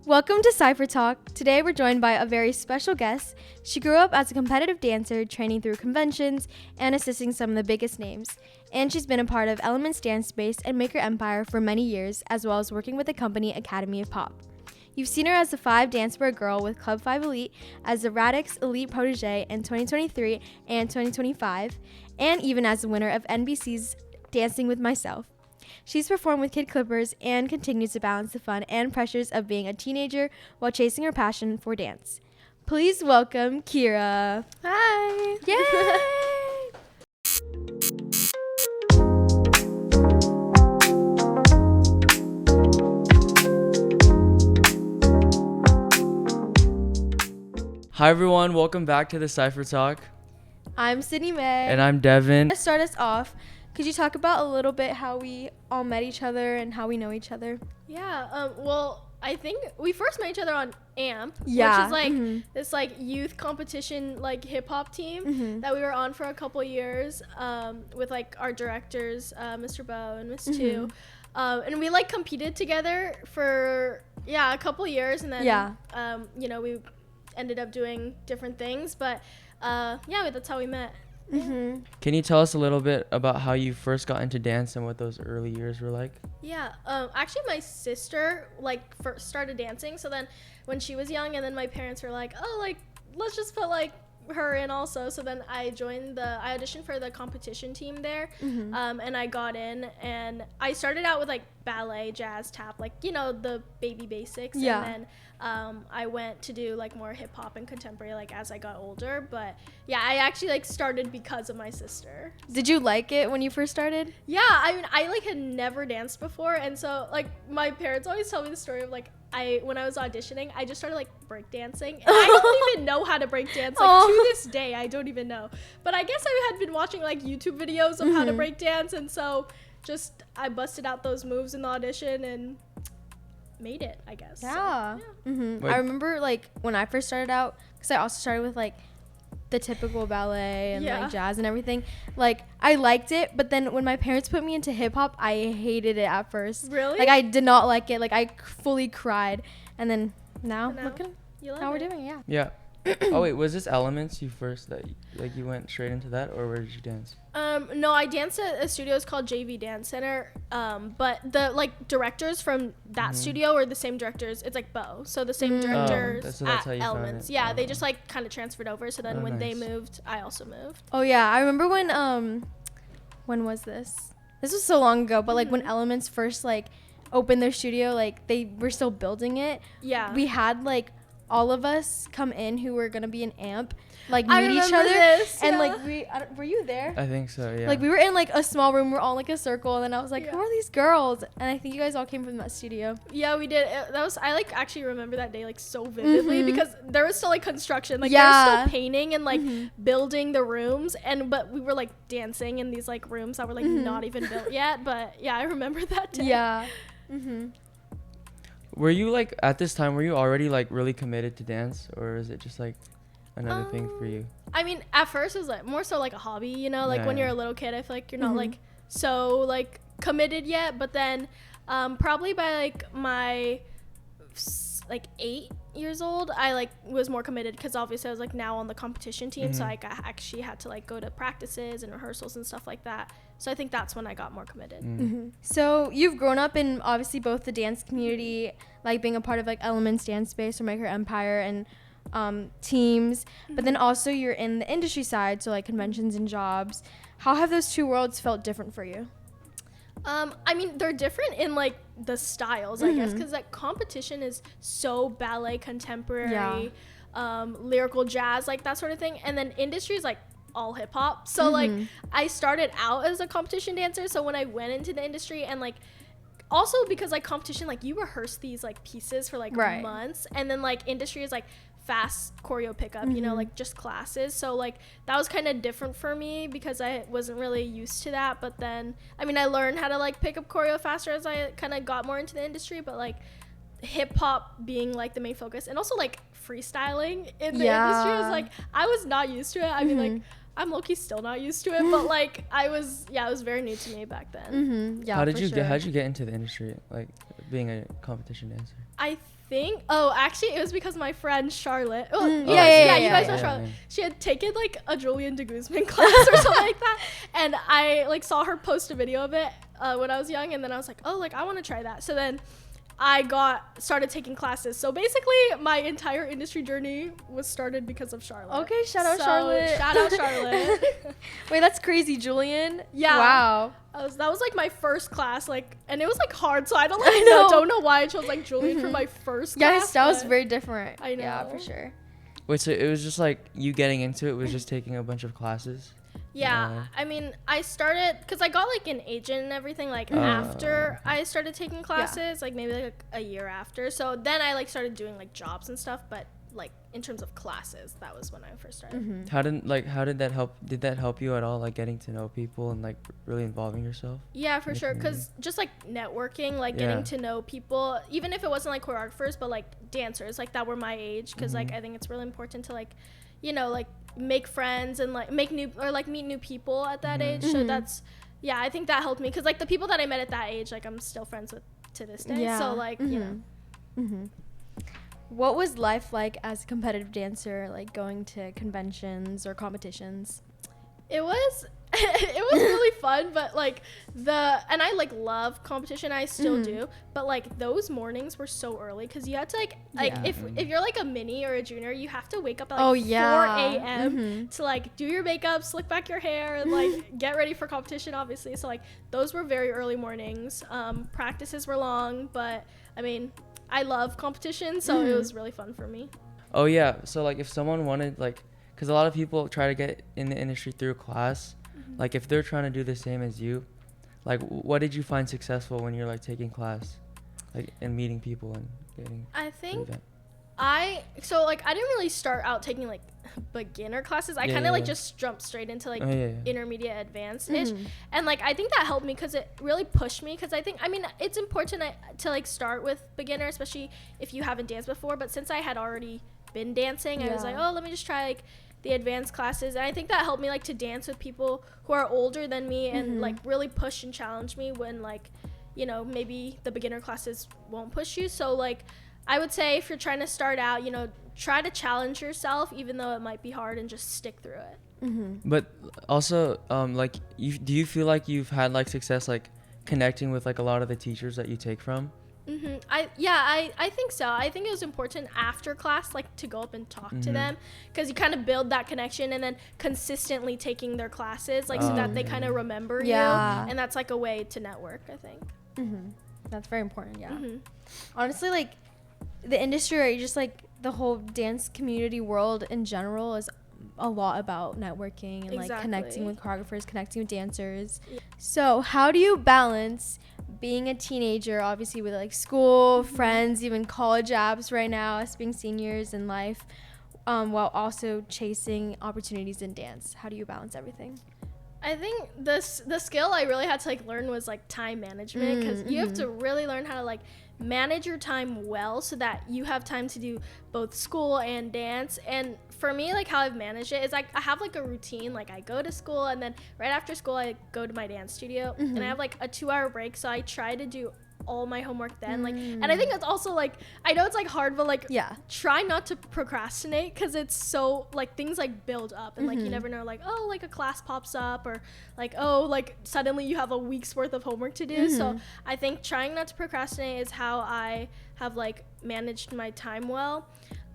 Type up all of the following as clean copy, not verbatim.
Welcome to Cypher Talk. Today we're joined by a very special guest. She grew up as a competitive dancer, training through conventions and assisting some of the biggest names. And she's been a part of Elements Dance Space and Maker Empire for many years, as well as working with the company Academy of Pop. You've seen her as the Five Dancewear girl with Club 5 Elite, as the Radix Elite Protégé in 2023 and 2025, and even as the winner of NBC's Dancing with Myself. She's performed with Kid Clippers and continues to balance the fun and pressures of being a teenager while chasing her passion for dance. Please welcome Kira. Hi. Yay! Hi everyone, welcome back to the Cypher Talk. I'm Sydney Mae. And I'm Devin. To start us off, could you talk about a little bit how we all met each other and how we know each other? Yeah, well, I think we first met each other on AMP, Yeah. which is like this like youth competition like hip hop team that we were on for a couple years with like our directors, Mr. Bo and Miss Tu. And we like competed together for a couple years, and then we ended up doing different things, but that's how we met. Can you tell us a little bit about how you first got into dance and what those early years were like? Yeah, actually my sister like first started dancing, so then when she was young, and then my parents were like, oh, like let's just put like her in also. So then I auditioned for the competition team there, and I got in, and I started out with like ballet, jazz, tap, like the baby basics, and then I went to do like more hip hop and contemporary like as I got older. But yeah, I actually like started because of my sister. Did you like it when you first started? Yeah, I mean, I like had never danced before, and so like my parents always tell me the story of like when I was auditioning, I just started like breakdancing, and I don't even know how to breakdance. Like to this day, I don't even know. But I guess I had been watching like YouTube videos of how to breakdance, and so just I busted out those moves in the audition and made it, I guess. Yeah. So, I remember like when I first started out, because I also started with like the typical ballet and like jazz and everything. Like I liked it, but then when my parents put me into hip hop, I hated it at first. Really? Like I did not like it. Like I fully cried, and then now look at how we're doing. Yeah. Yeah. Oh wait, was this Elements you first that you went straight into that, or where did you dance? No, I danced at a studio. It's called JV Dance Center. But the like directors from that studio are the same directors. It's like Bo, so the same directors that's at Elements. Yeah, they just like kind of transferred over. So then when they moved, I also moved. Oh yeah, I remember when was this? This was so long ago. But like when Elements first like opened their studio, like they were still building it. Yeah, we had like all of us come in who were gonna be an amp, like I meet each other, this, and like were you there? I think so. Yeah. Like we were in like a small room, we're all like a circle, and then I was like, who are these girls? And I think you guys all came from that studio. Yeah, we did. I like actually remember that day like so vividly because there was still like construction, like there was still painting and like building the rooms, but we were like dancing in these like rooms that were like not even built yet. But yeah, I remember that day. Yeah. Were you like at this time? Were you already like really committed to dance, or is it just like another thing for you? I mean, at first it was like more so like a hobby, like when you're a little kid, I feel like you're not like so like committed yet. But then probably by like my like 8 years old, I like was more committed because obviously I was like now on the competition team, so like I actually had to like go to practices and rehearsals and stuff like that. So I think that's when I got more committed. So you've grown up in obviously both the dance community, like being a part of like Elements Dance Space or Maker Empire and teams, but then also you're in the industry side, so like conventions and jobs. How have those two worlds felt different for you? I mean, they're different in like the styles, I guess, because like competition is so ballet, contemporary, lyrical jazz, like that sort of thing, and then industry is like all hip hop. So like I started out as a competition dancer, so when I went into the industry, and like also because like competition, like you rehearse these like pieces for like months, and then like industry is like fast choreo pickup, like just classes. So like that was kind of different for me because I wasn't really used to that. But then I mean I learned how to like pick up choreo faster as I kind of got more into the industry. But like hip hop being like the main focus, and also like freestyling in the industry is like I was not used to it. I mean like I'm low-key still not used to it, but like it was very new to me back then. Yeah. How'd you get into the industry? Like being a competition dancer? I think. Oh, actually, it was because my friend Charlotte. Well, Mm, yeah, yeah, you guys know yeah, Charlotte. yeah. She had taken like a Julian de Guzman class or something like that, and I like saw her post a video of it when I was young, and then I was like, oh, like I want to try that. So then I started taking classes. So basically, my entire industry journey was started because of Charlotte. Okay, shout out Charlotte. Shout out Charlotte. Wait, that's crazy, Julian. Yeah. Wow. That was like my first class, like, and it was like hard. So I don't know. know why I chose like Julian for my first class. Yes, that was but very different. I know. Yeah, for sure. Wait, so it was just like you getting into it was just taking a bunch of classes? Yeah, I mean, I started because I got like an agent and everything like after I started taking classes, like maybe like a year after. So then I like started doing like jobs and stuff, but like in terms of classes, that was when I first started. How did that help? Did that help you at all? Like getting to know people and like really involving yourself? Yeah, for in the sure. community? Because just like networking, like Yeah. getting to know people, even if it wasn't like choreographers, but like dancers, like that were my age. Because like I think it's really important to like, you know, like make friends and like make new or like meet new people at that age. So that's, yeah, I think that helped me. Because like the people that I met at that age, like I'm still friends with to this day. Yeah. So like, you know. What was life like as a competitive dancer, like going to conventions or competitions? It was really fun, but like and I like love competition, I still do, but like those mornings were so early because you had to like Yeah. if you're like a mini or a junior, you have to wake up at like Oh, 4 yeah. a.m. to like do your makeup, slick back your hair, and like get ready for competition, obviously. So like those were very early mornings. Practices were long, but I mean, I love competition, so it was really fun for me. Oh yeah. So like if someone wanted like, because a lot of people try to get in the industry through class, like if they're trying to do the same as you, like what did you find successful when you're like taking class, like and meeting people and getting? I to the think event? I didn't really start out taking like beginner classes. I Yeah, kind of yeah, like yeah. just jumped straight into like Oh, yeah, yeah. intermediate advanced ish, and like I think that helped me because it really pushed me. Because I think it's important to like start with beginner, especially if you haven't danced before. But since I had already been dancing, I was like, oh, let me just try like the advanced classes, and I think that helped me like to dance with people who are older than me and like really push and challenge me when like, you know, maybe the beginner classes won't push you. So like I would say if you're trying to start out, you know, try to challenge yourself even though it might be hard and just stick through it. But also, like, do you feel like you've had like success like connecting with like a lot of the teachers that you take from? I think so. I think it was important after class, like to go up and talk to them, because you kind of build that connection, and then consistently taking their classes, like so that they kind of remember you, and that's like a way to network, I think. That's very important. Yeah. Honestly, like the industry, or just like the whole dance community world in general, is a lot about networking and like connecting with choreographers, connecting with dancers. So how do you balance being a teenager, obviously with like school, friends, even college apps right now, us being seniors in life, while also chasing opportunities in dance? How do you balance everything? I think the skill I really had to like learn was like time management, because you have to really learn how to like manage your time well so that you have time to do both school and dance. And for me, like how I've managed it is like I have like a routine. Like I go to school, and then right after school I go to my dance studio, and I have like a 2-hour break, so I try to do all my homework then. Like, and I think it's also like, I know it's like hard, but like try not to procrastinate, because it's so like things like build up, and like you never know, like, oh, like a class pops up, or like, oh, like suddenly you have a week's worth of homework to do. So I think trying not to procrastinate is how I have like managed my time well.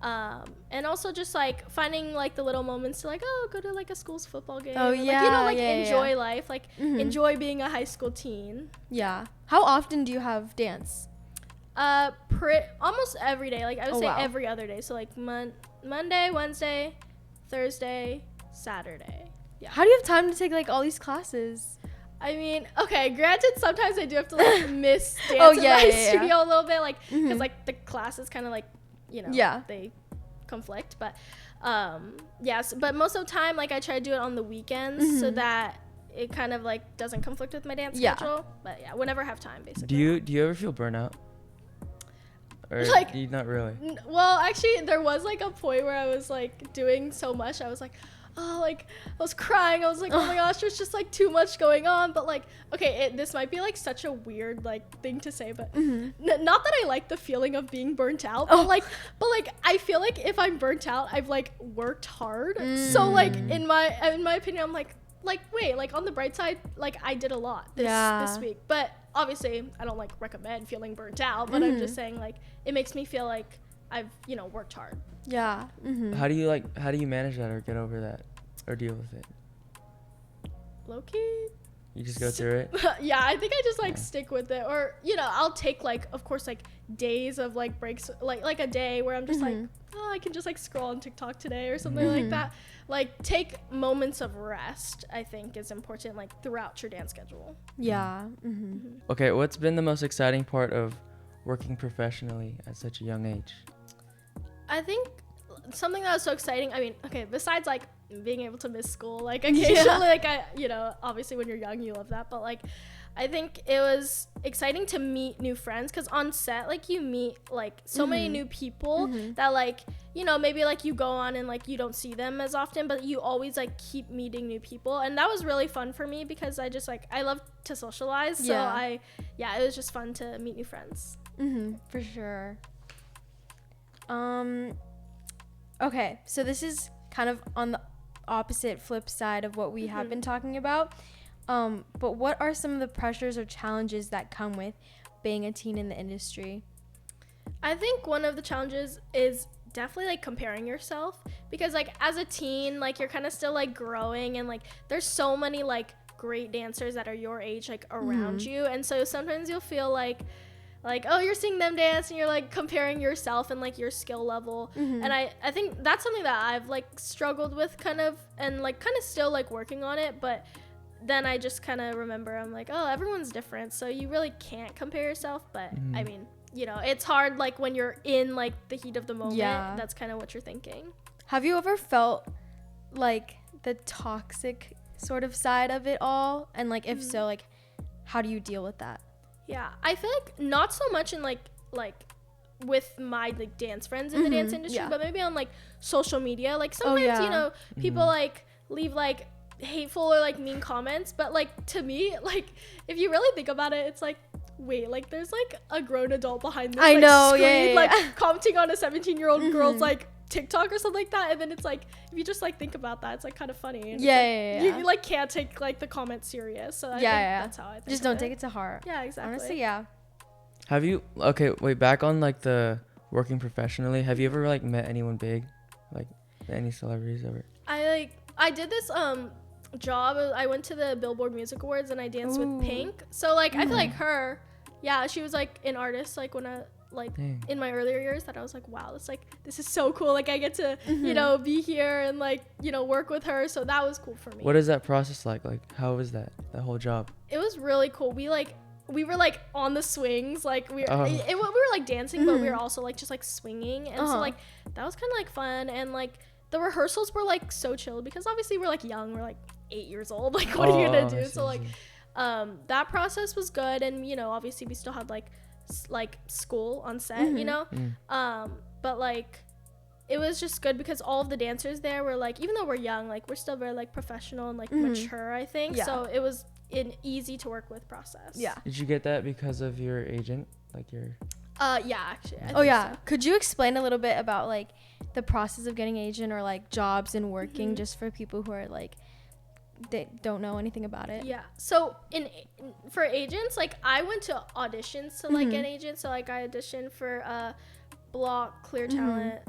And also just like finding like the little moments to like, oh, go to like a school's football game. Oh, or, like, you know, like yeah, enjoy life, like enjoy being a high school teen. Yeah. How often do you have dance? Almost every day. Like I would say every other day. So like Monday, Wednesday, Thursday, Saturday. Yeah. How do you have time to take like all these classes? I mean, okay, granted, sometimes I do have to like miss dance in my studio a little bit, like because like the classes kind of like, you know, they conflict, but yes, but most of the time like I try to do it on the weekends so that it kind of like doesn't conflict with my dance schedule. But yeah, whenever I have time, basically. Do you ever feel burnout? Or like, not really? Well, actually, there was like a point where I was like doing so much, I was like, oh, like I was crying. I was like, oh my gosh, there's just like too much going on. But like, okay, this might be like such a weird like thing to say, but not that I like the feeling of being burnt out, but like I feel like if I'm burnt out, I've like worked hard. So like in my opinion, I'm like wait, like on the bright side, like I did a lot this week. But obviously I don't like recommend feeling burnt out, but I'm just saying like it makes me feel like I've, you know, worked hard. Yeah. How do you manage that or get over that or deal with it? Low-key. You just go through it? Yeah, I think I just like stick with it, or you know, I'll take like, of course, like days of like breaks, like a day where I'm just like, oh, I can just like scroll on TikTok today or something like that. Like take moments of rest, I think is important, like throughout your dance schedule. Yeah. Okay, what's been the most exciting part of working professionally at such a young age? I think something that was so exciting, I mean, okay, besides like being able to miss school, like occasionally, like I, you know, obviously when you're young, you love that, but like, I think it was exciting to meet new friends, because on set, like you meet like so many new people that like, you know, maybe like you go on and like you don't see them as often, but you always like keep meeting new people, and that was really fun for me because I just like, I love to socialize, so it was just fun to meet new friends. For sure. Okay, so this is kind of on the opposite flip side of what we have been talking about. But what are some of the pressures or challenges that come with being a teen in the industry? I think one of the challenges is definitely like comparing yourself, because like as a teen, like you're kind of still like growing, and like there's so many like great dancers that are your age like around you, and so sometimes you'll feel like oh, you're seeing them dance and you're like comparing yourself and like your skill level. And I think that's something that I've like struggled with kind of, and like kind of still like working on it, but then I just kind of remember I'm like, oh, everyone's different, so you really can't compare yourself. But I mean, you know, it's hard like when you're in like the heat of the moment. That's kind of what you're thinking. Have you ever felt like the toxic sort of side of it all? And like if so, like how do you deal with that? Yeah, I feel like not so much in like with my like dance friends in the dance industry, but maybe on like social media. Like sometimes you know, people like leave like hateful or like mean comments, but like to me, like if you really think about it, it's like, wait, like there's like a grown adult behind this screen, like commenting on a 17-year-old girl's like TikTok or something like that, and then it's like, if you just like think about that, it's like kind of funny. And you like can't take like the comments serious, so I think that's how I think just don't take it to heart. Yeah, exactly. Honestly, Have you, okay, wait, back on like the working professionally, have you ever like met anyone big, like any celebrities ever? I did this job. I went to the Billboard Music Awards and I danced with Pink, so like I feel like her, she was like an artist like when I like in my earlier years, that I was like, wow, that's like, this is so cool, like I get to you know, be here and like, you know, work with her, so that was cool for me. What is that process like how was that whole job? It was really cool. We were like on the swings, like we were like dancing, but we were also like just like swinging, and so like that was kind of like fun, and like the rehearsals were like so chill, because obviously we're like young, we're like 8 years old, like what are you gonna do? So like that process was good, and you know, obviously we still had like school on set, you know, but like it was just good because all of the dancers there were like, even though we're young, like we're still very like professional and like mature, I think. So it was an easy to work with process. Did you get that because of your agent, like your actually so. Could you explain a little bit about like the process of getting an agent, or like jobs and working, just for people who are like, they don't know anything about it? So for agents, like I went to auditions to like get an agent, so like I auditioned for Block, Clear Talent,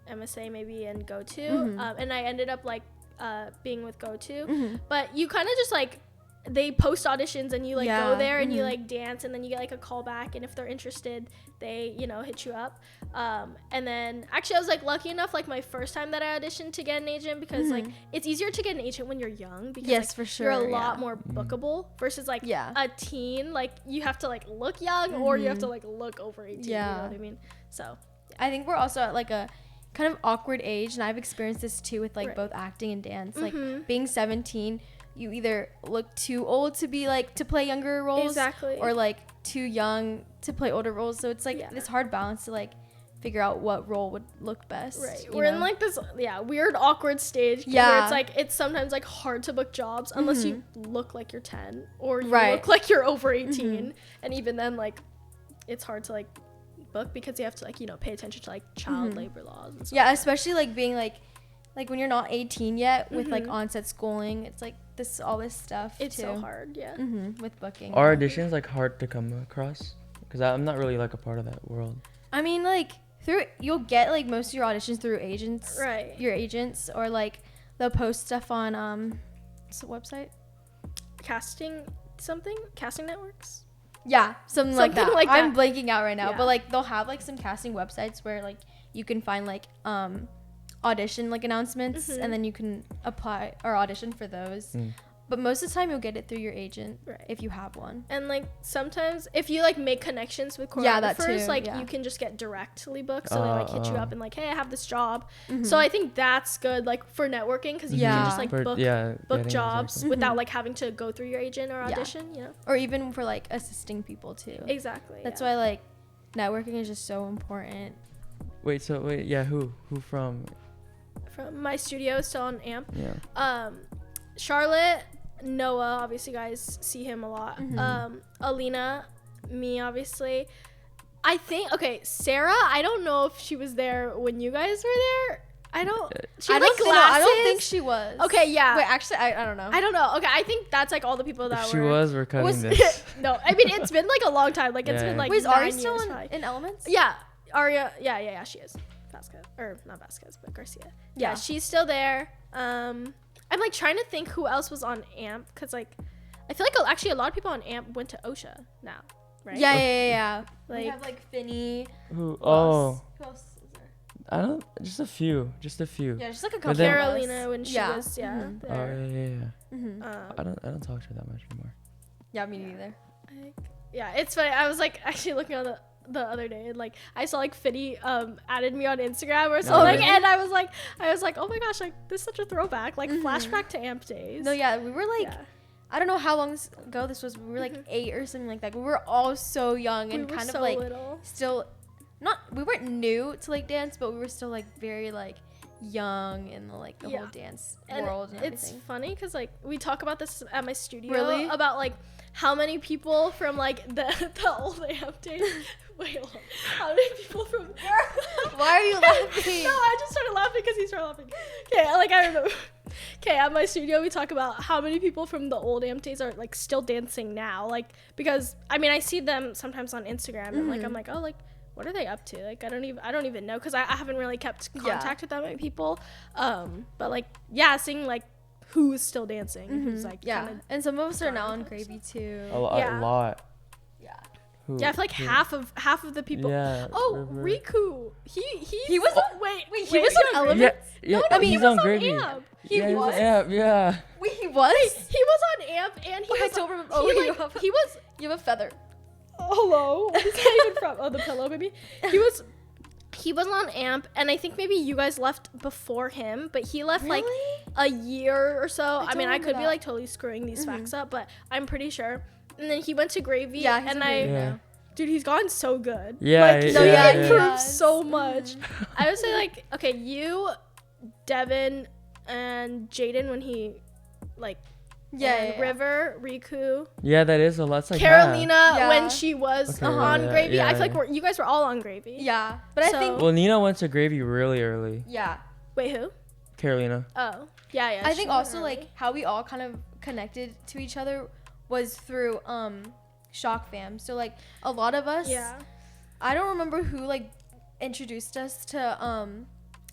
MSA maybe, and Go2, and I ended up like being with Go2, but you kind of just like, they post auditions and you like go there and you like dance, and then you get like a call back, and if they're interested, they, you know, hit you up. And then actually I was like lucky enough, like my first time that I auditioned, to get an agent, because like it's easier to get an agent when you're young, because like, for sure, you're a lot more bookable versus like a teen, like you have to like look young or you have to like look over 18, you know what I mean? So I think we're also at like a kind of awkward age, and I've experienced this too with like both acting and dance. Like being 17, you either look too old to be like to play younger roles, or like too young to play older roles, so it's like this hard balance to like figure out what role would look best. Right. We're in like this weird awkward stage Yeah. where it's like it's sometimes like hard to book jobs unless you look like you're 10 or you Right. look like you're over 18 and even then like it's hard to like book because you have to like pay attention to like child labor laws and stuff. Yeah, especially like being like when you're not 18 yet with like onset schooling, it's like all this stuff It's too. so hard, yeah. With booking. Are auditions like hard to come across? Because I'm not really like a part of that world. I mean, like you'll get like most of your auditions through agents, Right. Your agents, or like they'll post stuff on what's the website? Casting networks. Yeah, something like that. I'm that. blanking out right now, Yeah. but like they'll have like some casting websites where like you can find like audition like announcements, and then you can apply or audition for those. But most of the time you'll get it through your agent, Right. if you have one. And like sometimes if you like make connections with choreographers, Yeah, that too, like yeah. you can just get directly booked. So they like hit you up and like, hey, I have this job. Mm-hmm. So I think that's good like for networking because you can just like book getting jobs exactly. without like having to go through your agent or audition, Or even for like assisting people too. Exactly. That's why like networking is just so important. Wait, who from? From my studio still on AMP. Yeah. Charlotte, Noah, obviously you guys see him a lot. Alina, me obviously. I think Sarah, I don't know if she was there when you guys were there. I don't think she was. Okay, yeah. Wait, actually I don't know. I don't know. Okay, I think that's like all the people that If she was, we're cutting this. No, I mean it's been like a long time. Like it's been like Wait, is 9 Ari years still probably. in Elements? Yeah, Aria. Yeah, she is. Vasquez, or not Vasquez, but Garcia. Yeah, she's still there. I'm like trying to think who else was on AMP because like I feel like actually a lot of people on AMP went to OSHA now, right? Yeah. Like We have like Finny. Who? Who else is there? I don't. Just a few. Yeah, just like a But couple. then- Carolina when she was Oh there. yeah. I don't talk to her that much anymore. Yeah, me neither. Yeah, it's funny. I was like actually looking on the other day and like I saw like Finny added me on Instagram or something really? and I was like oh my gosh, like this is such a throwback, like flashback to AMP days. No, yeah, we were like, Yeah. I don't know how long ago this was. We were like 8 or something like that. We were all so young and We were kind so of like little. still we weren't new to like dance, but we were still like very like young in the like the whole dance world and it's everything. funny because like we talk about this at my studio Really? about like how many people from like the old AMP days. Wait, hold on. How many people from? Why are you laughing? No, I just started laughing because he started laughing. Okay, like I remember. Okay, at my studio we talk about how many people from the old AMP days are like still dancing now, like because I mean I see them sometimes on Instagram and like I'm like, oh, like what are they up to? Like I don't even know because I haven't really kept contact with that many people. But like seeing like who is still dancing, who's like kinda and some of us are now on Gravy too. A lot. Yeah. Who? Yeah, I feel like half of the people. Yeah. Oh, River. Riku. He was on, wait, he was on Elements? Yeah. No, I mean, he he's was on on Gravy. AMP. He Yeah, was? Yeah. Wait, he was? He was on AMP and he Wait, was I don't remember. he, Oh, like, he was you have a feather. hello. What is that even from? Oh, the pillow baby. He was on AMP and I think maybe you guys left before him, but he left like a year or so. I mean, I could be like totally screwing these facts up, but I'm pretty sure. And then he went to Gravy and dude, he's gotten so good. Yeah, like, he improved so much. I would say like, okay, you, Devin, and Jaden when he like River, Riku. Yeah, that is a lot. It's like Carolina when she was on Gravy. I feel like you guys were all on Gravy. Yeah, but I think Well, Nina went to Gravy really early. yeah. Wait, who? Carolina. Oh, yeah. I think also like how we all kind of connected to each other was through Shock Fam. So like a lot of us. Yeah. I don't remember who like introduced us to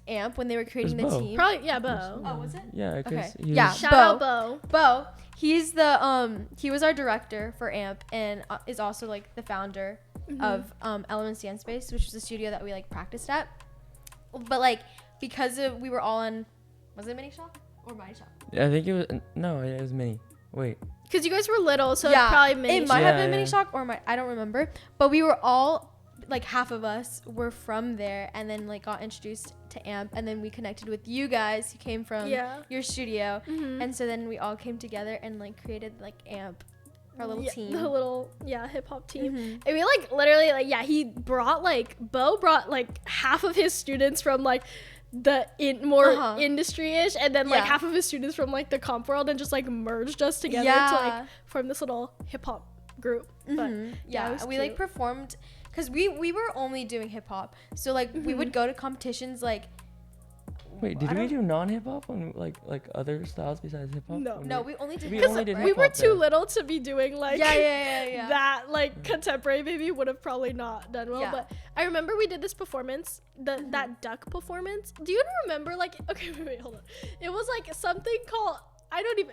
AMP when they were creating the Bo. team. Probably Bo. Oh, was it? Yeah, because Shout out Bo. Bo. He's the he was our director for AMP and is also like the founder of Elements Dance Space, which was a studio that we like practiced at. But like because we were all in, was it Mini Shop or Mighty Shop? I think it was Mini. Wait. Because you guys were little, so it's probably Mini. It might have been Mini Shock or I don't remember. But we were all like half of us were from there and then like got introduced to AMP and then we connected with you guys who came from your studio and so then we all came together and like created like AMP our little team. The little hip hop team. Mm-hmm. And we like literally like he brought like Bo brought like half of his students from like the more industry-ish, and then like half of his students from like the comp world, and just like merged us together to like form this little hip hop group. But and we like performed because we were only doing hip hop, so like we would go to competitions like. Wait, did we do non-hip hop on like other styles besides hip hop? No, we only did. We were too little to be doing like yeah. that like contemporary. Maybe would have probably not done well. But I remember we did this performance, that duck performance. Do you remember like? Okay, wait, hold on. It was like something called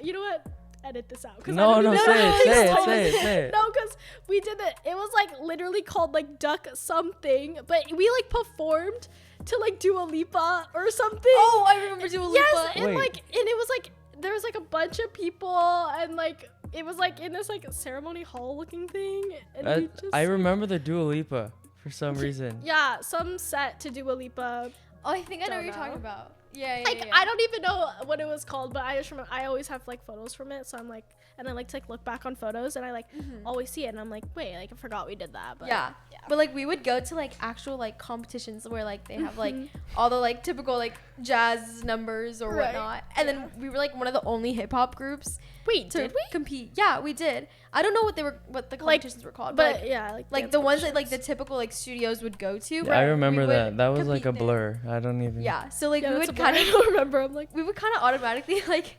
You know what? Edit this out. Say it. No, because we did it. It was like literally called like duck something, but we like performed to like Dua Lipa or something. Oh, I remember Dua Lipa. Yes, and it was like there was like a bunch of people, and like it was like in this like ceremony hall looking thing. And I remember the Dua Lipa for some reason. Yeah, some set to Dua Lipa. Oh, I think I know what you're talking about. Yeah. I don't even know what it was called, but I just remember I always have like photos from it, so I'm like, and I like to like look back on photos, and I like always see it, and I'm like, wait, like I forgot we did that. But yeah. But like we would go to like actual like competitions where like they have like all the like typical like jazz numbers or whatnot, and then we were like one of the only hip hop groups. Wait, did we compete? Yeah, we did. I don't know what the competitions were called, but like the ones that like the typical like studios would go to. I remember that was like a blur. I don't even. Yeah, so like we would kind of. I don't remember. I'm like we would kind of automatically like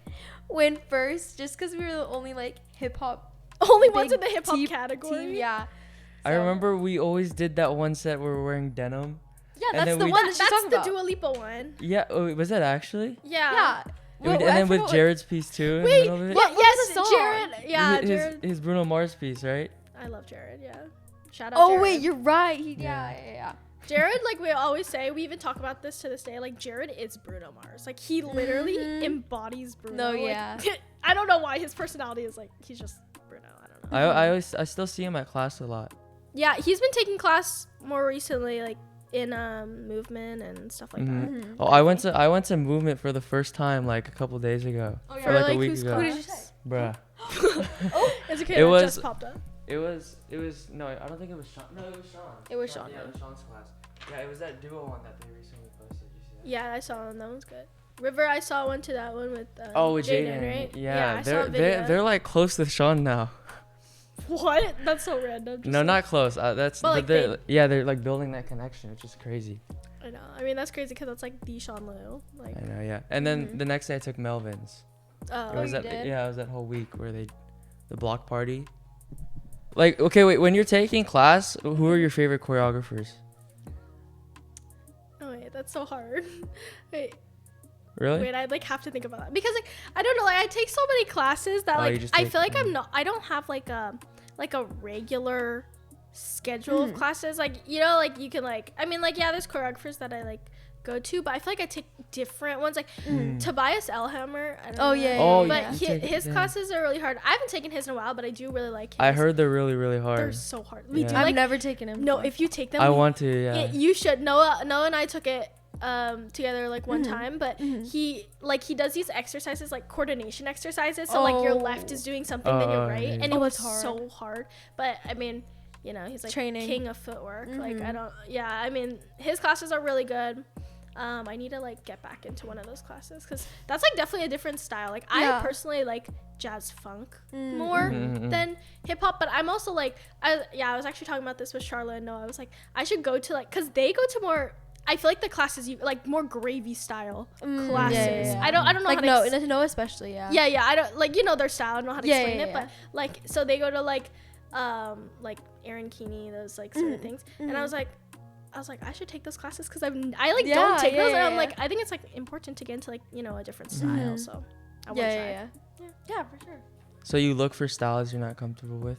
win first just because we were the only like hip hop. Only ones in the hip hop category. Team, yeah. So. I remember we always did that one set where we're wearing denim. Yeah, that's the one that she's talking about. That's the Dua Lipa one. Yeah, was that actually? Yeah. And then with Jared's piece too. Wait, yes, Jared. Yeah, Jared. His Bruno Mars piece, right? I love Jared. Yeah. Shout out. Oh Jared. wait, you're right. Yeah. Jared, like we always say, we even talk about this to this day. Like Jared is Bruno Mars. Like he literally embodies Bruno. No, yeah. Like, I don't know why his personality is like he's just Bruno. I don't know. I still see him at class a lot. Yeah, he's been taking class more recently, like in movement and stuff like that. Mm-hmm. Oh, I went to movement for the first time like a couple days ago. Oh, yeah. For like a week ago. Who did you say? Bruh. It's okay. It just popped up. It was no, I don't think it was Sean. No, it was Sean. It was Sean. Yeah, it was Sean's class. Yeah, it was that duo one that they recently posted. You see that? Yeah, I saw one. That one's good. River, I saw one to that one with with Jaden, right? Yeah, I saw a video. they're like close with Sean now. What? That's so random. No, not close. They're like building that connection, which is crazy. I know. I mean, that's crazy because that's like the Sean Liu. Like. I know, yeah. And then the next day I took Melvin's. Oh, it was that whole week where the block party. Like, okay, wait. When you're taking class, who are your favorite choreographers? Oh wait, that's so hard. Wait. Really? Wait, I'd like have to think about that because like I don't know. Like I take so many classes that like I feel like I don't have like a regular schedule of classes. Like like you can like there's choreographers that I like go to, but I feel like I take different ones. Like Tobias Elhammer. I don't know. Yeah. Oh, but his classes are really hard. I haven't taken his in a while, but I do really like his. I heard they're really, really hard. They're so hard. I've never taken him. No, if you take them, I want to. Yeah. You should. Noah and I took it together like one time, but he does these exercises like coordination exercises. So like your left is doing something, then your right, and it was so hard. But I mean, he's like training king of footwork. Like I mean, his classes are really good. I need to like get back into one of those classes because that's like definitely a different style. Like I personally like jazz funk more than hip hop, but I'm also like I was actually talking about this with Charlotte and Noah. I was like I should go to like because they go to more. I feel like the classes you like more gravy style classes. Yeah. I don't know like how to no especially yeah I don't like their style. I don't know how to explain it, but like so they go to like Aaron Keeney, those like sort of things, and I was like I should take those classes because I don't take those, and I'm like I think it's like important to get into like a different style. So I want to try. Yeah, for sure. So you look for styles you're not comfortable with.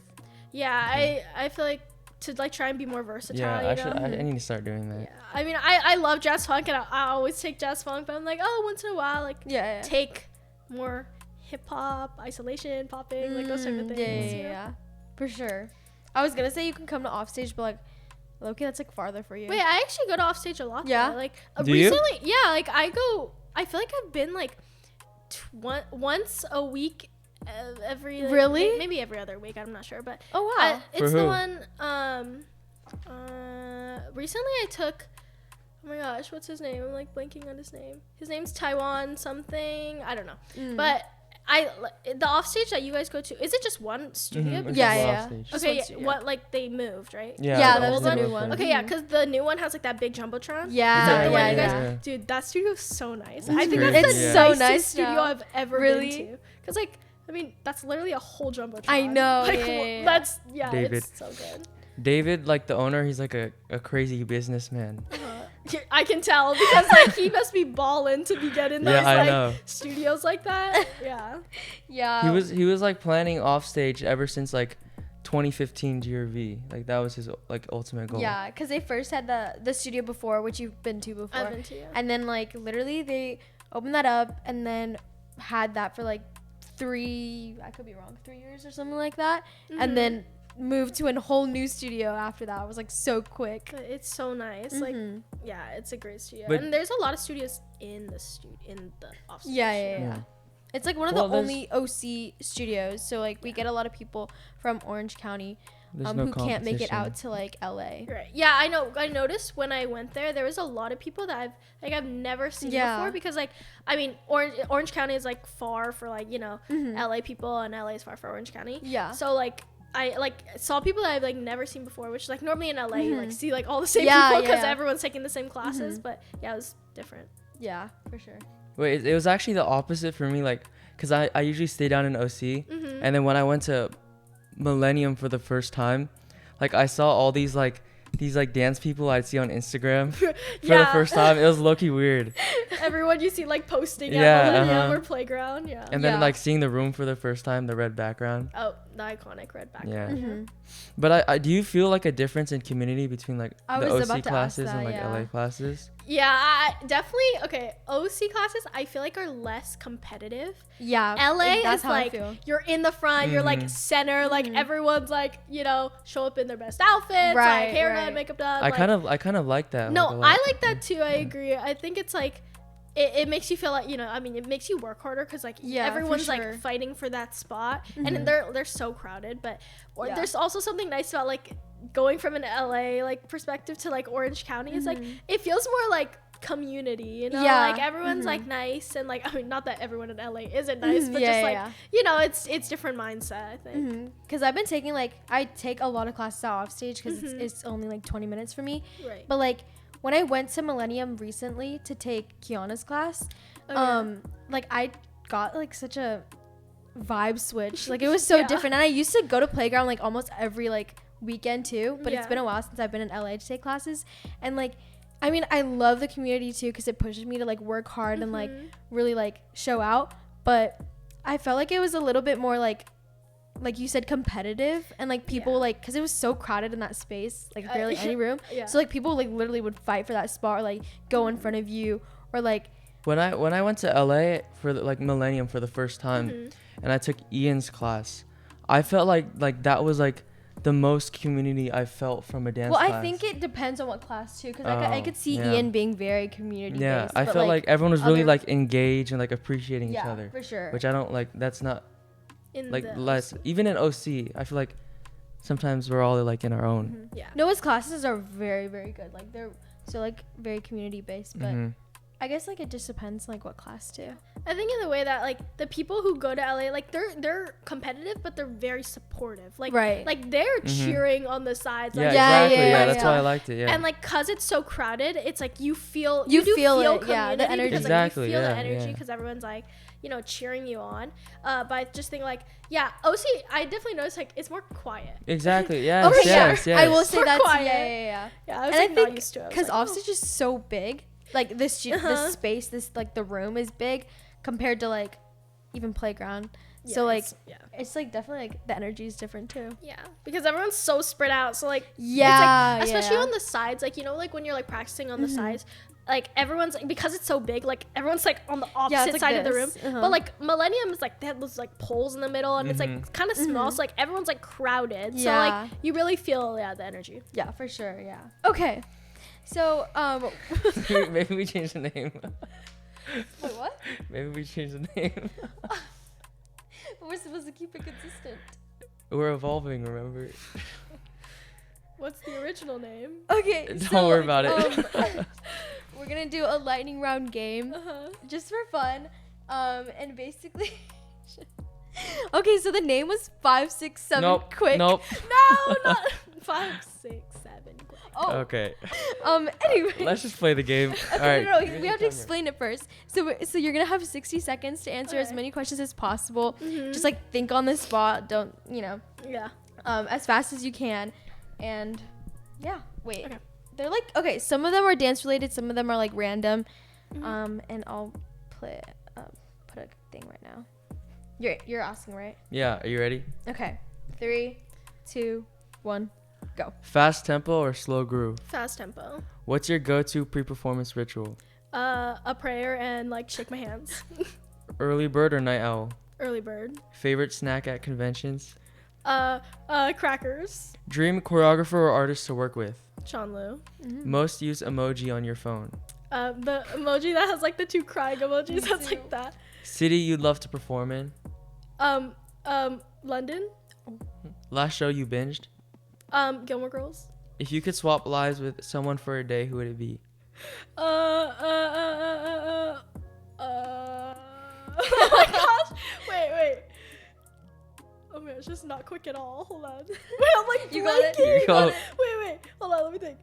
Yeah, I feel like to like try and be more versatile. Yeah, I need to start doing that. Yeah. I mean, I love jazz funk, and I always take jazz funk, but I'm like, once in a while, like take more hip hop, isolation, popping, like those type of things. Yeah, for sure. I was gonna say you can come to offstage, but like, okay, that's like farther for you. Wait, I actually go to offstage a lot. Yeah, though. Like Do recently, you? like I feel like I've been like once a week every like, Really? maybe every other week. I'm not sure, but Oh wow. it's For the who? one. Recently I took. Oh my gosh, what's his name? I'm like blanking on his name. His name's Taiwan something. I don't know, but. The offstage that you guys go to, is it just one studio? Mhm, it's Yeah, just yeah. off stage. Just Okay, one studio. what like they moved, right? Yeah, the that was old the one new was one. there. Okay, yeah, because the new one has like that big jumbotron. Yeah, Is that the one yeah, you guys? yeah. Dude, that studio's so nice. It's I think crazy. that's the Yeah. so nicest nice studio now. I've ever Really? been to. Cause like, I mean, that's literally a whole jumbotron. I know, Like, yeah. that's David. it's so good. David, like the owner, he's like a crazy businessman. I can tell because like he must be balling to be getting those Yeah, I like know. studios like that. Yeah. Yeah. He was like planning off stage ever since like 2015 GRV. Like that was his like ultimate goal. Yeah, because they first had the studio before, which you've been to before. I've been to, yeah. And then like literally they opened that up and then had that for like 3 years or something like that. Mhm. And then moved to a whole new studio after that. It was like so quick. But it's so nice. Like, Mhm. yeah, it's a great studio. But- and there's a lot of studios in the offstage. Yeah. It's like one of Well, the there's- only OC studios. So like we get a lot of people from Orange County There's no who can't make it competition. out to like LA. Right. Yeah, I know. I noticed when I went there was a lot of people that I've never seen Yeah. before because like I mean Orange County is like far for like, you know, Mhm. LA people and LA is far for Orange County. Yeah. So like I like saw people that I've like never seen before, which is like normally in LA you like see like all the same Yeah, people because yeah. everyone's taking the same classes, but yeah, it was different. Yeah, for sure. Wait, it was actually the opposite for me. Like, cause I usually stay down in OC, and then when I went to Millennium for the first time, like I saw all these dance people I'd see on Instagram for the first time. It was low-key weird. Everyone you see like posting Yeah, at Millennium uh-huh. or Playground, yeah. And then Yeah. like seeing the room for the first time, the red background. Oh, the iconic red background. Yeah. Mhm. But I do you feel like a difference in community between like I the was OC about to ask classes that, and like yeah. LA classes? Yeah, I definitely. Okay, OC classes I feel like are less competitive. Yeah. LA that's is how like I feel. you're in the front, you're like Mhm. center, like Mhm. everyone's like, you know, show up in their best outfits, Right, like hair right. done, makeup done. I like, kind of like that. no, like, a lot. I like that too. I agree. I think it's like it makes you feel like, you know, I mean, it makes you work harder because like Yeah, for everyone's sure. like fighting for that spot, Mhm. and they're so crowded. But Yeah. there's also something nice about like going from an LA like perspective to like Orange County. It's like it feels more like community, you know, Yeah. like everyone's like nice and like I mean not that everyone in LA isn't nice, but Yeah, just yeah, like yeah. you know it's different mindset I think. Because I've been taking I take a lot of classes out off stage because Mhm. it's only like 20 minutes for me. Right. But like when I went to Millennium recently to take Kiana's class, Oh, yeah. like I got like such a vibe switch. Like it was so Yeah. different. And I used to go to Playground like almost every like weekend too. But it's Yeah. been a while since I've been in LA to take classes. And like I mean I love the community too because it pushes me to like work hard and like really like show out. But I felt like it was a little bit more like you said competitive and like people Yeah. like because it was so crowded in that space like barely any room. Yeah. So like people like literally would fight for that spot or like go in front of you or like When I went to LA for like Millennium for the first time, and I took Ian's class, I felt like that was like the most community I felt from a dance well, class. I think it depends on what class too, because I Oh, could see yeah. Ian being very community Yeah, based. I but, felt like everyone was really other- like engaged and like appreciating each yeah, other, for sure. which I don't like. That's not in like the less. Even in OC, I feel like sometimes we're all like in our own. yeah. Noah's classes are very very good. Like they're so like very community based, but Mhm. I guess like it just depends like what class too. I think in the way that like the people who go to LA like they're competitive but they're very supportive. Like Right. like they're cheering on the sides. Yeah, Like, Yeah, exactly. yeah, Yeah, yeah, that's yeah. why I liked it. Yeah. And like cause it's so crowded, it's like you feel You do feel it, community yeah, the energy. because, Exactly, like, you feel yeah, the energy yeah. because everyone's like, you know, cheering you on. But I just think like yeah, OC I definitely noticed like it's more quiet. Exactly. Yes. Okay, yes. yeah. Yes. I will say More that. quiet. Yeah. Yeah, I was And like I not think used to it. I was because like, offstage is so big, like this space, this like the room is big compared to like even Playground. yeah, So like yeah. it's like definitely like the energy is different too. Yeah, because everyone's so spread out. So like, Yeah, it's like, especially yeah. on the sides, like you know, like when you're like practicing on the sides, like everyone's like, because it's so big, like everyone's like on the opposite like side of the room. this. Uh-huh. But like Millennium is like they have those like poles in the middle, and it's like Mhm. kind of small, so like everyone's like crowded. So Yeah. like you really feel the energy. Yeah, for sure. Yeah. Okay. So Maybe we change the name. wait, what? Maybe we change the name. we're supposed to keep it consistent. We're evolving, remember? What's the original name? Okay. Don't worry about it. We're gonna do a lightning round game, just for fun, and basically. Okay, so the name was 5, 6, 7. Nope. Quick. Nope. No, not 5, 6, 7. Quick. Oh. Okay. Anyway. Let's just play the game. All Okay, right. no, we have to explain it first. So you're gonna have 60 seconds to answer as Okay. many questions as possible. Just like think on the spot. Don't Yeah. as fast as you can, and yeah. Wait. Okay. They're like some of them are dance related, some of them are like random. And I'll put a thing right now. You're asking, right? Yeah. Are you ready? Okay. 3, 2, 1, go. Fast tempo or slow groove? Fast tempo. What's your go-to pre-performance ritual? A prayer and like shake my hands. Early bird or night owl? Early bird. Favorite snack at conventions? Crackers. Dream choreographer or artist to work with? Sean Liu. Most used emoji on your phone? The emoji that has like the 2 crying emojis. That's like that. City you'd love to perform in? London. Last show you binged? Gilmore Girls. If you could swap lives with someone for a day, who would it be? Oh my gosh. Wait. Oh my gosh, just not quick at all. Hold on. Wait, I'm like You got it? blanking. You got it. Wait. Hold on, let me think.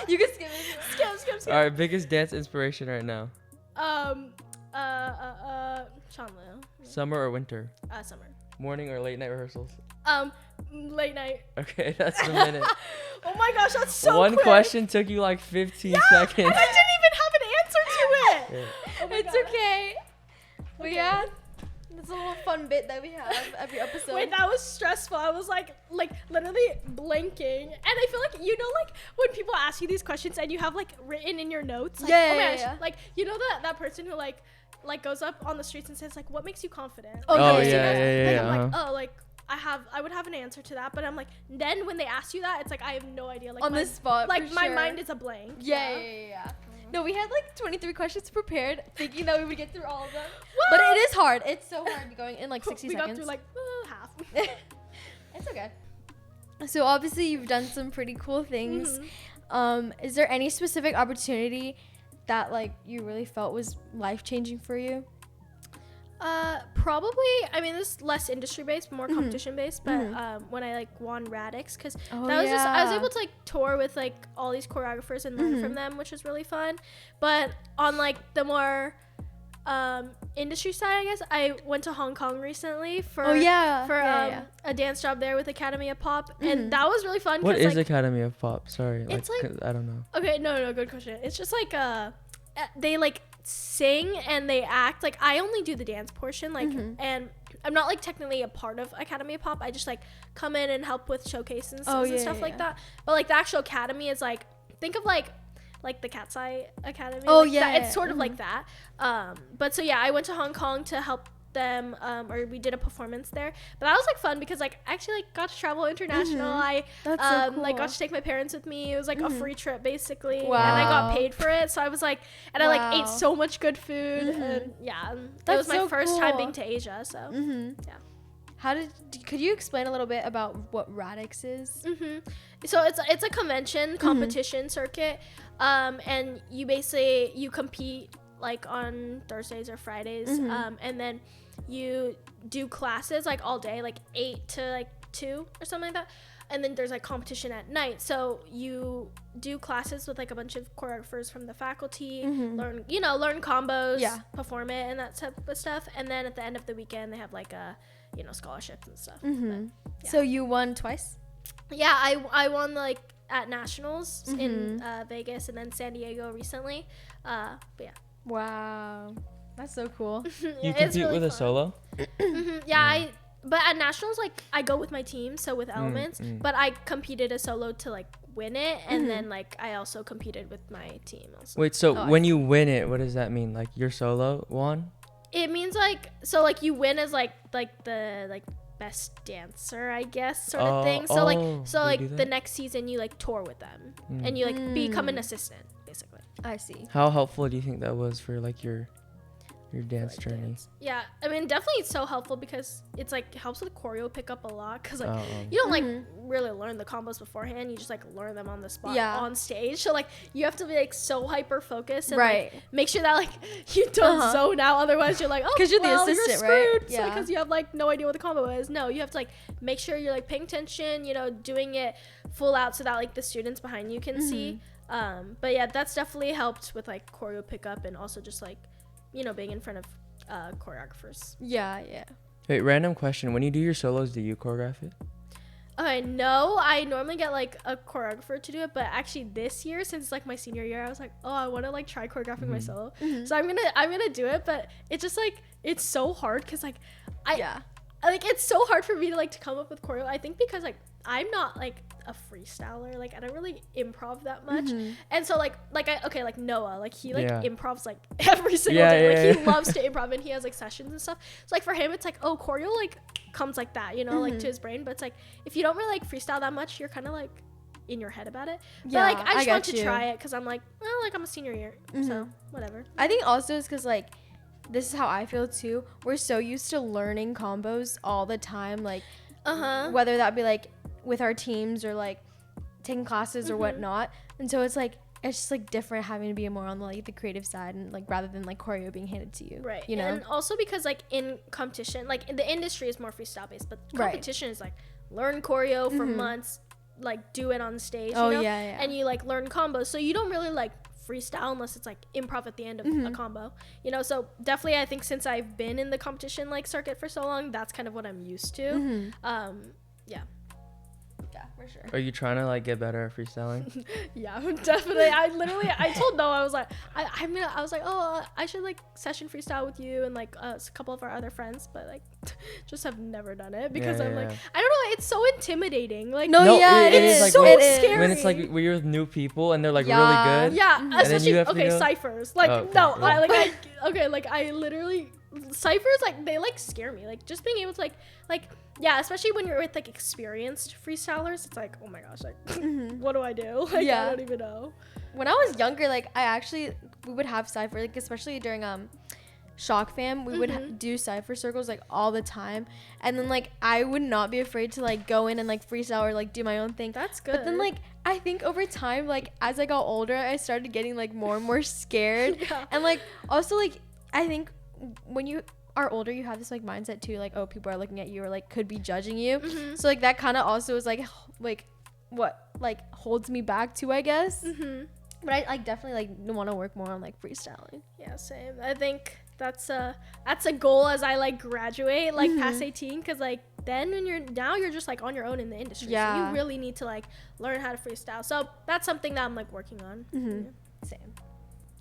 You can skip it. Skip. All right, biggest dance inspiration right now? Sean Liu. Summer or winter? Summer. Morning or late night rehearsals? Late night. Okay, that's a minute. Oh my gosh, that's so One quick. question took you like 15 seconds. And I didn't even have an answer to it. Yeah. Oh my It's God. okay. But Okay. yeah, that's a little fun bit that we have every episode. Wait, that was stressful. I was like literally blinking. And I feel like, like when people ask you these questions and you have like written in your notes, like, Yeah, oh my yeah, gosh, yeah. like, that person who like goes up on the streets and says like, what makes you confident? Oh, Oh, yeah, yeah. I'm like, oh, like I would have an answer to that, but I'm like, then when they ask you that, it's like I have no idea. Like on the spot, like for my sure. mind is a blank. Yeah. No, we had like 23 questions prepared, thinking that we would get through all of them. What? But it is hard. It's so hard going in like 60 we seconds. got through like half. It's okay. So obviously you've done some pretty cool things. Is there any specific opportunity that like you really felt was life-changing for you? Probably. I mean, this is less industry based, more competition based. But when I like won Radix, because that was just I was able to like tour with like all these choreographers and learn from them, which was really fun. But on like the more industry side, I guess I went to Hong Kong recently for a dance job there with Academy of Pop, and that was really fun. What is like, Academy of Pop? Sorry. It's like- 'cause I don't know. Okay, no, good question. It's just like they like sing and they act. Like I only do the dance portion, like, and I'm not like technically a part of Academy of Pop. I just like come in and help with showcases and stuff like that. But like the actual academy is like, think of like the Cat's Eye Academy. Oh, like yeah, that. It's sort of like that. But so yeah, I went to Hong Kong to help them, or we did a performance there. But that was like fun because like I actually like got to travel international. I That's so cool. like got to take my parents with me. It was like a free trip basically, Wow. and I got paid for it. So I was like, and I like Wow. ate so much good food, and yeah, it That's was my so first time cool. being to Asia. So yeah. Could you explain a little bit about what Radix is? So it's a convention competition circuit, and you compete like on Thursdays or Fridays, and then you do classes like all day, like 8 to like 2 or something like that, and then there's like competition at night. So you do classes with like a bunch of choreographers from the faculty, learn combos, perform it and that type of stuff, and then at the end of the weekend they have like a scholarships and stuff. But, So you won twice? yeah, I won like at nationals in Vegas and then San Diego recently. But yeah. Wow. That's so cool. You It's compete really with a fun. solo? Yeah, but at nationals, like I go with my team, so with Elements, but I competed a solo to like win it, and then like I also competed with my team also. Wait, so when you win it, what does that mean? Like your solo won? It means like, so like you win as like the like best dancer, I guess, sort of thing. So they do the that? next season you like tour with them, and you like become an assistant basically. I see. How helpful do you think that was for like your your dance journey? Yeah, I mean, definitely it's so helpful because it's like it helps with choreo pick up a lot because like you don't like really learn the combos beforehand. You just like learn them on the spot on stage. So like you have to be like so hyper focused and like make sure that like you don't zone out. Otherwise you're like, oh, because you're the assistant, you're screwed. Right? Yeah, because you have like no idea what the combo is. No, you have to like make sure you're like paying attention. You know, doing it full out so that like the students behind you can see. But yeah, that's definitely helped with like choreo pickup and also just like, you know, being in front of choreographers. Yeah. Wait, random question. When you do your solos, do you choreograph it? Okay, no, I normally get like a choreographer to do it, but actually this year, since like my senior year, I was like, oh, I want to like try choreographing my solo. So I'm gonna do it, but it's just like it's so hard because like like it's so hard for me to like to come up with choreo. I think because like I'm not like a freestyler, like I don't really improv that much, and so like Noah, like he like improvs like every single day, like he loves to improv and he has like sessions and stuff. So like for him it's like, oh, choreo like comes like that, you know, like to his brain. But it's like if you don't really like freestyle that much, you're kind of like in your head about it. Yeah, but like I just want to try it because I'm like, well, like I'm a senior year, so whatever. I think also it's because like this is how I feel too. We're so used to learning combos all the time, like whether that be like with our teams or like taking classes or whatnot, and so it's just like different having to be more on like the creative side and like rather than like choreo being handed to you, right? You know, and also because like in competition, like in the industry is more freestyle based, but competition is like learn choreo for months, like do it on stage, you know? And you like learn combos, so you don't really like freestyle unless it's like improv at the end of a combo, you know. So definitely I think since I've been in the competition like circuit for so long, that's kind of what I'm used to. Yeah, for sure. Are you trying to like get better at freestyling? Yeah, definitely. I told Noah, I was like, I was like, oh, I should like session freestyle with you and like a couple of our other friends, but like just have never done it because I'm like, I don't know, it's so intimidating. Like it is like so scary when it's like when you're with new people and they're like really good. Yeah, especially ciphers. Like I literally ciphers, like they like scare me. Like just being able to like yeah, especially when you're with like experienced freestylers, it's like, oh my gosh, like what do I do? Like I don't even know. When I was younger, like we would have cypher, like especially during Shock Fam, we would do cypher circles like all the time, and then like I would not be afraid to like go in and like freestyle or like do my own thing. That's good. But then like I think over time, like as I got older, I started getting like more and more scared. And like also like I think when you are older, you have this like mindset too, like, oh, people are looking at you or like could be judging you. So like that kind of also is like what like holds me back too, I guess. But I like definitely like want to work more on like freestyling. Yeah, same. I think that's a goal as I like graduate like past 18, because like then when you're just like on your own in the industry, so you really need to like learn how to freestyle. So that's something that I'm like working on. Same.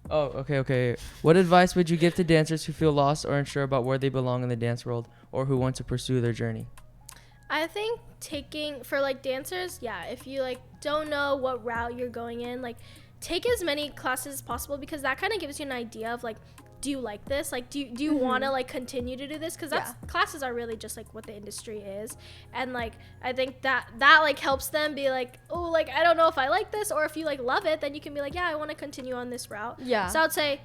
Oh, okay. What advice would you give to dancers who feel lost or unsure about where they belong in the dance world or who want to pursue their journey? I think for like dancers, if you like don't know what route you're going in, like take as many classes as possible, because that kind of gives you an idea of like, do you like this? Like, do you want to like continue to do this? Because classes are really just like what the industry is. And like, I think that like helps them be like, oh, like, I don't know if I like this, or if you like love it, then you can be like, yeah, I want to continue on this route. Yeah. So I would say,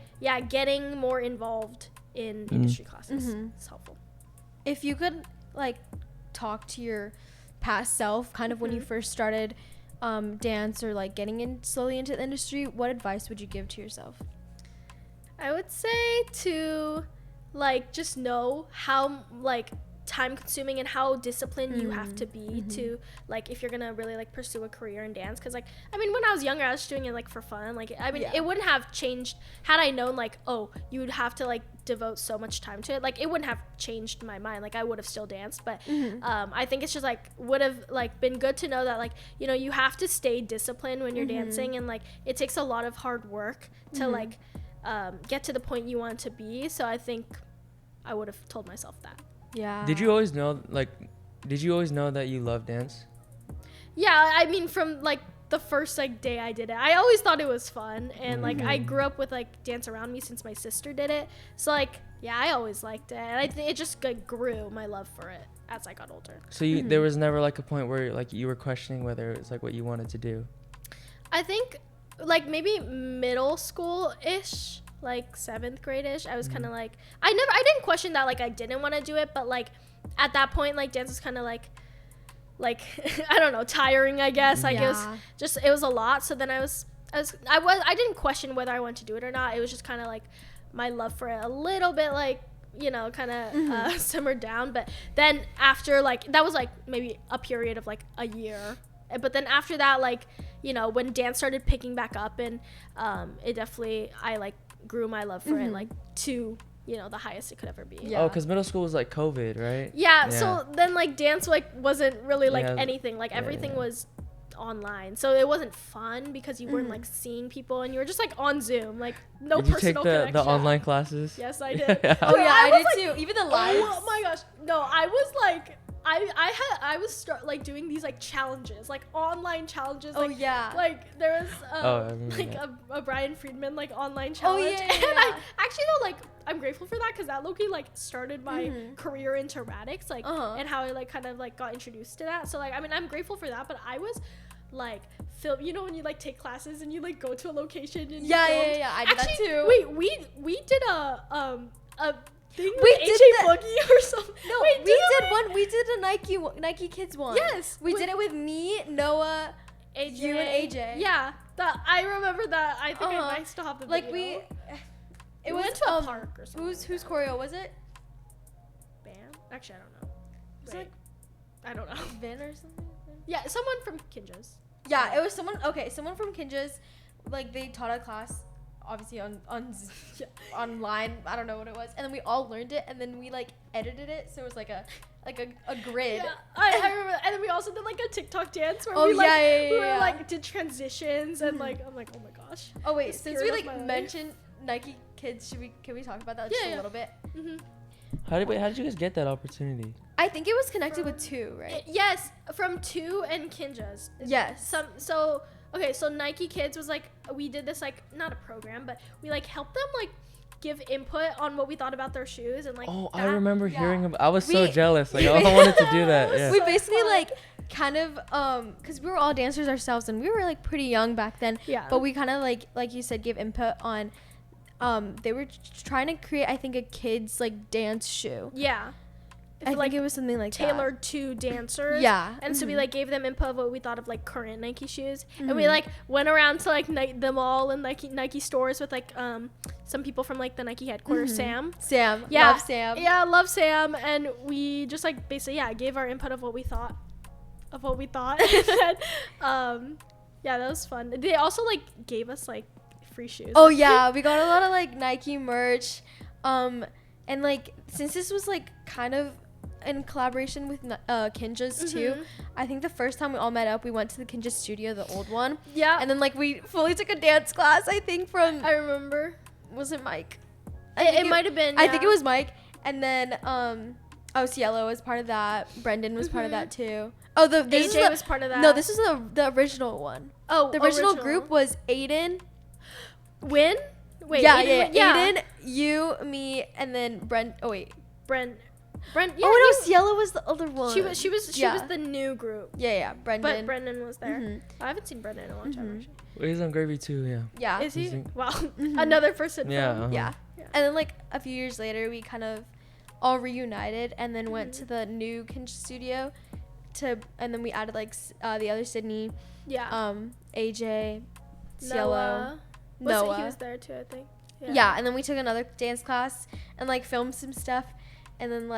getting more involved in industry classes is helpful. If you could like talk to your past self, kind of when you first started dance or like getting in slowly into the industry, what advice would you give to yourself? I would say to like just know how like time consuming and how disciplined you have to be to like if you're gonna really like pursue a career in dance. Because like I mean, when I was younger, I was just doing it like for fun. Like I mean, it wouldn't have changed had I known like, oh, you would have to like devote so much time to it. Like it wouldn't have changed my mind. Like I would have still danced, but I think it's just like would have like been good to know that like, you know, you have to stay disciplined when you're dancing, and like it takes a lot of hard work to like get to the point you want to be. So I think I would have told myself that. Yeah. Did you always know that you love dance? Yeah, I mean, from like the first like day I did it, I always thought it was fun, and like I grew up with like dance around me since my sister did it. So like I always liked it, and I think it just like grew my love for it as I got older. So there was never like a point where like you were questioning whether it was like what you wanted to do? I think like maybe middle school-ish, like 7th grade-ish, I was kind of like, I didn't question that like I didn't want to do it, but like at that point like dance was kind of like I don't know, tiring, I guess. Like it was a lot. So then I didn't question whether I wanted to do it or not. It was just kind of like my love for it a little bit like, you know, kind of simmered down. But then after like, that was like maybe a period of like a year. But then after that, like, you know, when dance started picking back up, and it definitely, I like grew my love for it like to, you know, the highest it could ever be. Oh, because middle school was like COVID, right? Yeah, so then like dance like wasn't really like anything. Like everything was online, so it wasn't fun because you weren't like seeing people, and you were just like on Zoom, like no did personal you take connection. the online classes? Yes, I did. Oh yeah, I did like, too. Even the lives. Oh my gosh, no, I was like, I was like doing these like challenges, like online challenges. Like, like there was like a Brian Friedman like online challenge. And I actually though like I'm grateful for that because that low-key like started my career into Radix, like and how I like kind of like got introduced to that. So like I mean I'm grateful for that, but I was like you know when you like take classes and you like go to a location and I did that too. Wait, we did a thing with AJ Boogie or something. No, we did a Nike Kids one. Yes, we did it with me, Noah, AJ, you and AJ. Yeah, I remember that. I think I might still have the video. Like we went to a park or something. Whose choreo was it? Bam? Actually, I don't know. Was it like I don't know. Vin or something? Yeah, someone from Kinja's. Yeah, it was someone from Kinja's. Like they taught a class, obviously online. I don't know what it was, and then we all learned it, and then we like edited it, so it was like a grid. Yeah, I remember, and then we also did like a TikTok dance where we were like did transitions and like I'm like, oh my gosh. Oh wait, since we like mentioned Nike Kids, can we talk about that just a little bit? How did you guys get that opportunity? I think it was connected with 2, right? Yes, from 2 and Kinja's. Yes. So Nike Kids was like, we did this like not a program, but we like helped them like give input on what we thought about their shoes and like. Oh, I remember hearing about. I was so jealous. Like I wanted to do that. Yeah. We basically like kind of because we were all dancers ourselves and we were like pretty young back then. Yeah. But we kind of like you said, give input on. They were trying to create, I think, a kids like dance shoe. Yeah. I think it was something like tailored to dancers. Yeah. And so we like gave them input of what we thought of like current Nike shoes. And we like went around to like the mall and Nike stores with like some people from like the Nike headquarters, Sam. Yeah. Love Sam. Yeah, love Sam. And we just like basically gave our input of what we thought. And, yeah, that was fun. They also like gave us like free shoes. Oh yeah, we got a lot of like Nike merch. And like since this was like kind of in collaboration with Kinja's too, I think the first time we all met up, we went to the Kinja studio, the old one. Yeah. And then like we fully took a dance class, I think from. I remember. Was it Mike? It might have been. Yeah. I think it was Mike. And then Cielo was part of that. Brendan was part of that too. Oh, AJ was part of that. No, this was the original one. Oh, the original group was Aiden. Win? Wait. Yeah. Aiden, you, me, and then Brent. Oh wait. Brent. Yeah, oh no, Cielo was the other one. She was the new group. Yeah, Brendan. But Brendan was there. I haven't seen Brendan in a long time actually. Well, he's on Gravy too, yeah. Yeah. Is he? Wow. Another person. Yeah. Yeah. And then like a few years later, we kind of all reunited and then went to the new Kinja studio and then we added like the other Sydney. Yeah. AJ, Cielo, Noah. He was there too, I think. Yeah, and then we took another dance class and like filmed some stuff. And then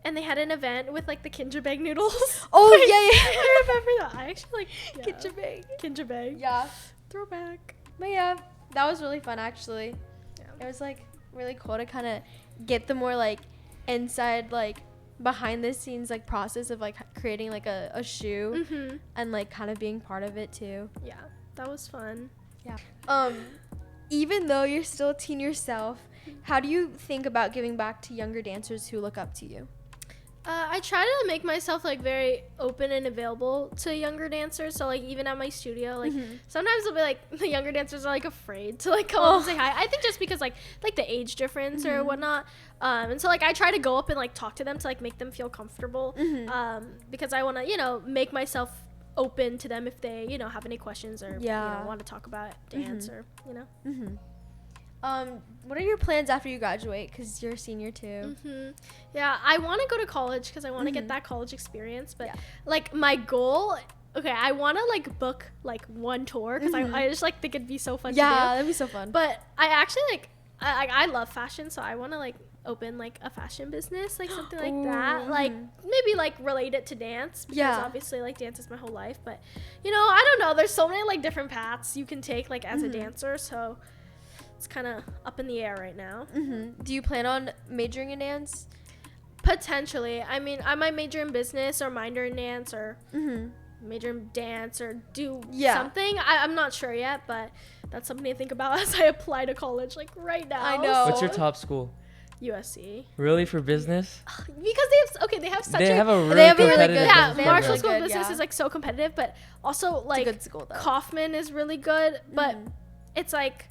and they had an event with like the Kinja bag noodles. Oh yeah. I remember that. I actually Kinja bag. Yeah. Throwback. But yeah, that was really fun actually. Yeah. It was like really cool to kind of get the more like inside like behind the scenes like process of like creating like a shoe and like kind of being part of it too. Yeah, that was fun. Yeah. Even though you're still a teen yourself, how do you think about giving back to younger dancers who look up to you? I try to make myself like very open and available to younger dancers. So like even at my studio, like sometimes it'll be like the younger dancers are like afraid to like come up and say hi. I think just because like the age difference or whatnot. And so like I try to go up and like talk to them to like make them feel comfortable. Because I want to make myself open to them if they have any questions or want to talk about dance or What are your plans after you graduate? Because you're a senior too. Yeah, I want to go to college because I want to get that college experience. But like my goal, okay, I want to like book like one tour because I just like think it'd be so fun to do. Yeah, that'd be so fun. But I actually like I love fashion, so I want to like open like a fashion business, like something like that, like maybe like relate it to dance because obviously like dance is my whole life. But you know, I don't know, there's so many like different paths you can take like as a dancer, so it's kind of up in the air right now. Do you plan on majoring in dance? Potentially. I mean, I might major in business or minor in dance or major in dance or do something. I'm not sure yet, but that's something to think about as I apply to college like right now. I know. What's your top school? USC. Really, for business? Because they have such they have a really they have a really competitive good- yeah, business Marshall program. School of Business is like so competitive, but also like It's a good school though. Kaufman is really good, but it's like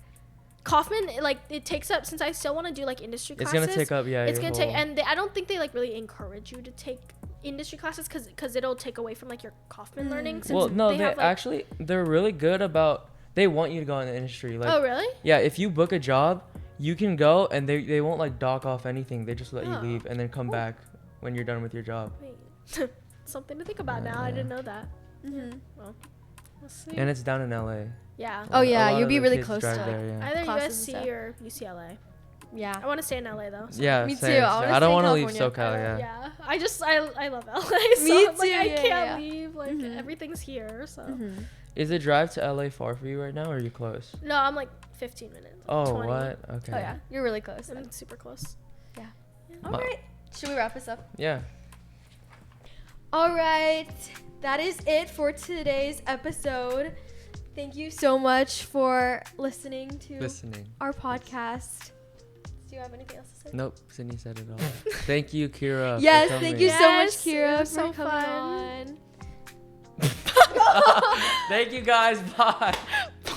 Kaufman, like it takes up, since I still want to do like industry It's classes. gonna take up, It's your gonna take, whole- and I don't think they like really encourage you to take industry classes because it'll take away from like your Kaufman learning. Since Well, no, they have, like, actually, they're really good about, they want you to go in the industry. Like, oh really? yeah, if you book a job, you can go and they won't like dock off anything. They just let you leave and then come back when you're done with your job. Wait. Something to think about now. I didn't know that. Well, we'll see. And it's down in LA. Yeah. Oh A yeah, lot you'll of be the really kids close to drive like, there, yeah. Either classes and USC stuff. or UCLA. yeah. I want to stay in LA though. So. Yeah, Me same. too. I wanna I don't stay want in to leave California. SoCal. Yeah. Yeah. I love LA. So Me like, too, I yeah, can't yeah. leave. Like everything's here. So. Is the drive to LA far for you right now, or are you close? No, I'm like 15 minutes. Oh, 20. what? Okay. Oh yeah, you're really close. I'm super close. All right. Should we wrap this up? Yeah. All right. That is it for today's episode. Thank you so much for listening to our podcast. Do you have anything else to say? Nope, Sydney said it all. Thank you, Kira. Yes, for thank you coming. so much, Yes, it Kira, was for so coming fun. on. Thank you guys. Bye.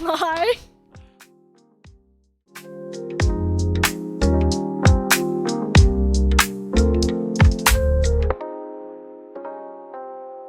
Bye.